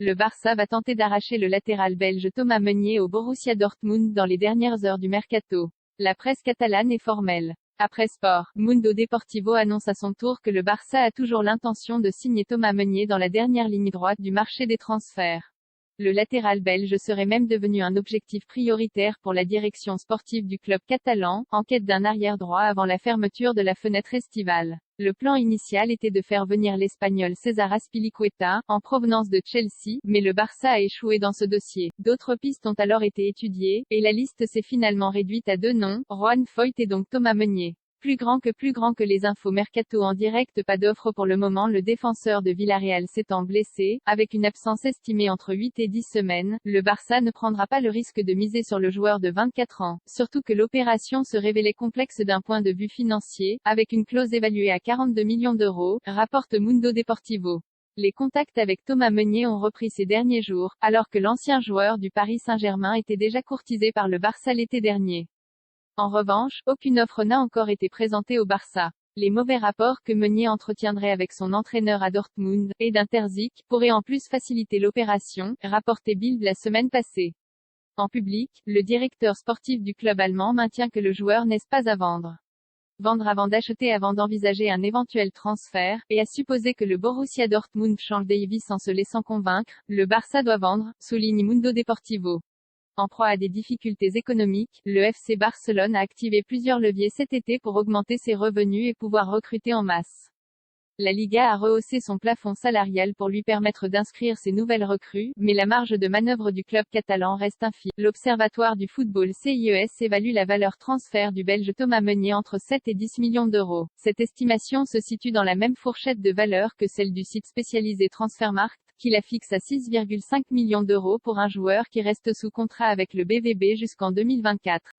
Le Barça va tenter d'arracher le latéral belge Thomas Meunier au Borussia Dortmund dans les dernières heures du mercato. La presse catalane est formelle. Après Sport, Mundo Deportivo annonce à son tour que le Barça a toujours l'intention de signer Thomas Meunier dans la dernière ligne droite du marché des transferts. Le latéral belge serait même devenu un objectif prioritaire pour la direction sportive du club catalan, en quête d'un arrière-droit avant la fermeture de la fenêtre estivale. Le plan initial était de faire venir l'Espagnol César Azpilicueta, en provenance de Chelsea, mais le Barça a échoué dans ce dossier. D'autres pistes ont alors été étudiées, et la liste s'est finalement réduite à 2 noms, Juan Foyth et donc Thomas Meunier. Plus grand que les infos mercato en direct, pas d'offre pour le moment. Le défenseur de Villarreal s'étant blessé, avec une absence estimée entre 8 et 10 semaines, le Barça ne prendra pas le risque de miser sur le joueur de 24 ans, surtout que l'opération se révélait complexe d'un point de vue financier, avec une clause évaluée à 42 millions d'euros, rapporte Mundo Deportivo. Les contacts avec Thomas Meunier ont repris ces derniers jours, alors que l'ancien joueur du Paris Saint-Germain était déjà courtisé par le Barça l'été dernier. En revanche, aucune offre n'a encore été présentée au Barça. Les mauvais rapports que Meunier entretiendrait avec son entraîneur à Dortmund, Edin Terzic, pourraient en plus faciliter l'opération, rapportait Bild la semaine passée. En public, le directeur sportif du club allemand maintient que le joueur n'est pas à vendre. Vendre avant d'acheter avant d'envisager un éventuel transfert, et à supposer que le Borussia Dortmund change Davis en se laissant convaincre, le Barça doit vendre, souligne Mundo Deportivo. En proie à des difficultés économiques, le FC Barcelone a activé plusieurs leviers cet été pour augmenter ses revenus et pouvoir recruter en masse. La Liga a rehaussé son plafond salarial pour lui permettre d'inscrire ses nouvelles recrues, mais la marge de manœuvre du club catalan reste infime. L'Observatoire du football CIES évalue la valeur transfert du Belge Thomas Meunier entre 7 et 10 millions d'euros. Cette estimation se situe dans la même fourchette de valeur que celle du site spécialisé Transfermarkt, qui la fixe à 6,5 millions d'euros pour un joueur qui reste sous contrat avec le BVB jusqu'en 2024.